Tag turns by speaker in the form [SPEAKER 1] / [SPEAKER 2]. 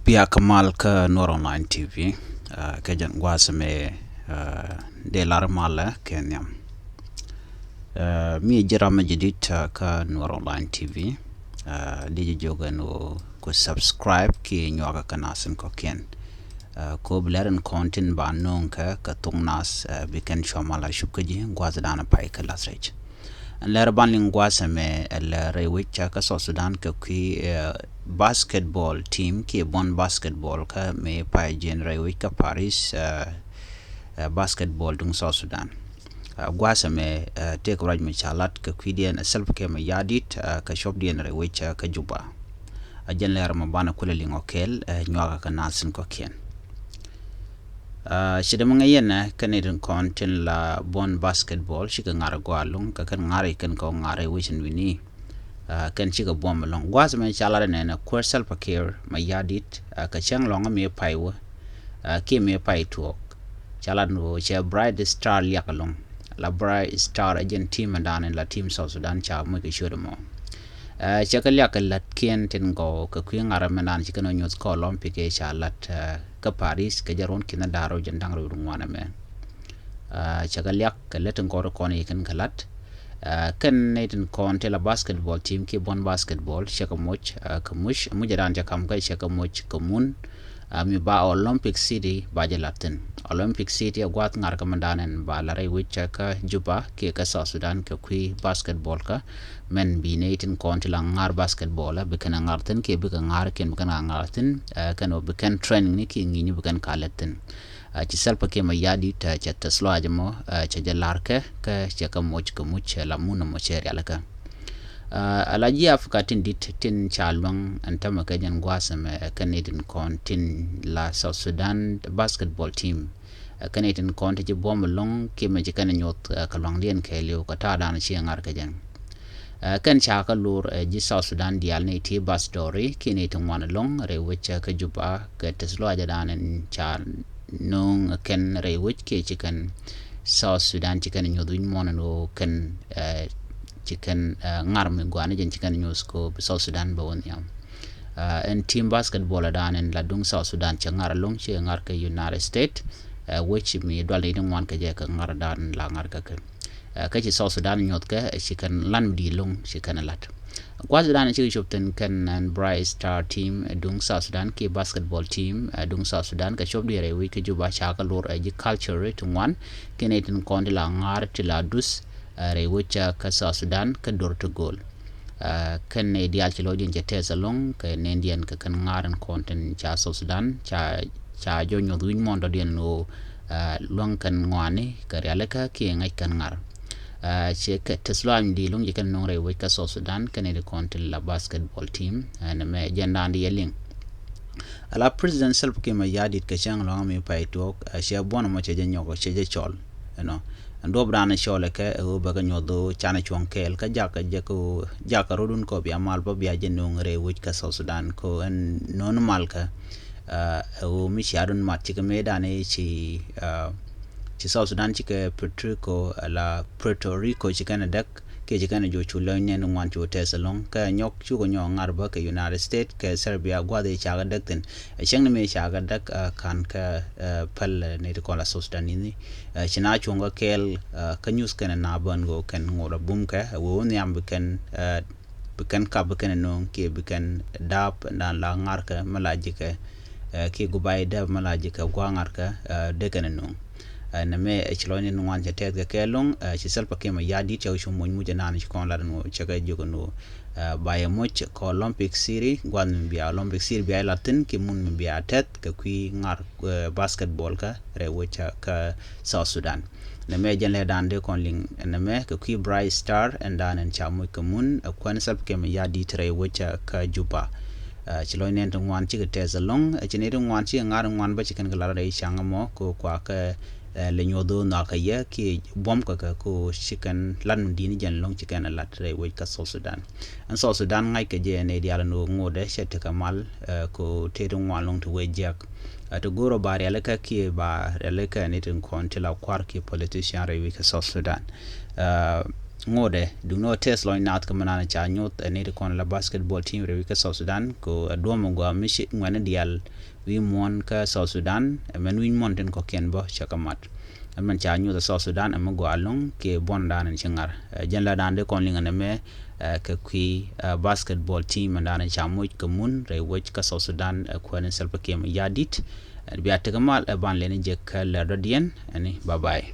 [SPEAKER 1] Pia Kamal ka Nor Online TV ka jan gwasame de larmala Kenya mi jirama jidit ka Nor Online TV di joga no ko subscribe ki nyoga kanasen ko ken ko blaren content ba nonka ka tungnas biken shomala shubkaji gwaza dana pai ka lasrech an lera banling gwasame el rewicha ka so Sudan ka ki basketball team ki bon basketball ka me pai genre wika Paris basketball dung South Sudan gwasame take raj me chalat ka kwidian self ke me yadit ka shop dien re wicha ka juba ajen lera mabana kula lingokel nywaga ka nasin ko kien shida mga yena kanidin kontin la bon basketball shika ngara gwalung ka kan ngara ikan ko ngara wishin wini kan chiga bom long gwasame chalare nena kursal pakir mayadit ka chang longa me paiwa ki me pai tuok chalan no che bright star yakalong la bright star agent team andan la team South Sudan cha mo ke shodomo chakal yakalat kien tin go ka kwing ara menan chikano news ko olympic e chalat ka Paris ka jaron kina daro jandang ro ngwana me chakal yak letin ko ko ne kan kalat kan neten kon tela basketball team ki bon basketball shakamoch kamush mujaran jakam ka shakamoch komun mi ba Olympic City ba jalatin Olympic City agwat ngar ka mandanen ba la rai wicha ka juba ke ka South Sudan ka kwi basketball ka men bi neten kon tela ngar basketball be kana ngarten ke be ngar ken kana ngarten kan o be kan training ni ki ngini be kan kalatin ci salpa ke ma yadi ta cha taslo ajmo cha jalarke ka cha ka moch ka much la muna mo cher yalaka alaji afkatin dit tin chalwang antama ka jan gwasame kanedin kontin la South Sudan basketball team kanedin konti ji bomlong ke ma ji kan nyot kalwang dien ke leo ka ta dan chi ngar ka jan kan cha ka lur ji South Sudan dial ne ti bus story kini tin wan long re wecha ka juba ka taslo ajadan cha nung ken re wich ke chicken South Sudan chicken nyodun monano ken chicken ngarme gwana jen chicken news ko South Sudan bawon yam en team basketball adan en ladung South Sudan changar long che ngar ke United States which mi dwale ni wan ke je ka ngar dan la ngar ka ke chi South Sudan nyot ka chicken lan di long chicken lat Gwaza dana chiki shopten kan and Bright Star team dung South Sudan ki basketball team dung South Sudan ka shop dire wi ke juba chaka lor ji culture to one kenetin kondila ngar tila dus re wicha ka South Sudan ka dor to goal kan ne dial chilo din jete salong ka ne indian ka kan ngaran content cha South Sudan cha jonyo duin mondo dien no long kan ngwane ka realeka ki ngai kan ngar che ka tesla ndi long je kan nore we ka South Sudan kan e kontil la basketball team and me jenda ndi yeling ala president self ke ma yadit ka chang long me pai to she bono mo che jenyo ko che je chol ando brana chole ke o ba ga nyodo chana chon kel ka jaka je ko jaka rodun ko bi amal ba bi ajen ngre we ka South Sudan ko en normal ka o mi sharon mat ke me dane chi ci South Sudan ci ke Puerto Rico ci kana dak ke ci kana jo chulo nyen ngwan chu tesalong ka nyok chu go nyo ngar ba ke United States ke Serbia gwa de cha ga dak tin cheng ne me cha ga dak kan ka pal ne ko la South Sudan ni ci na chu ngo kel ka news kana na ban go kan ngora bum ka wo ne am kan ka kan no ke kan dap na la ngar ka malaji ka ke gubay da malaji ka gwa ngar ka de kan no na me chloni no wan jete ga kelong ci selpa ke ma yadi ci shu mon mu jana ni kon la no ci ga jogo no baye moch ko Olympic City gwan bi Olympic City bi latin ki mun bi atet ka kui ngar basketball ka re wocha ka South Sudan na me jale dan de kon ling na me ka kui Bright Star and dan en chamu ka mun kwan selpa ke ma yadi tre wocha ka juba chilo nen to wan ci ga tezalong ci ne wan ci ngar wan ba ci kan ga la re changa mo ko kwa ka le nyodo na ka ye ki bom ka ko chicken lan dini jan long chicken lat re we ka South Sudan an South Sudan ngai ke je ne diala no ngode shet kamal ko te dum wan long to we jak to goro bari ala ka ki ba ala ka ne tin kon tila kwar ki politician re we ka South Sudan ngode do no test lo inat ka manana cha nyot ne de kon la basketball team re ka South Sudan ko adomo go mishi ngwana dial wi mon ka South Sudan men win mon ten ko ken bo chakamat man cha nyot South Sudan am go along ke bonda nan chingar jan la dan de kon linga ne me ka kwi basketball team mandana cha moy ko mun re wech ka South Sudan ko ne selpa kem yadit biya tagamal ban len je ka la rodien ani bye bye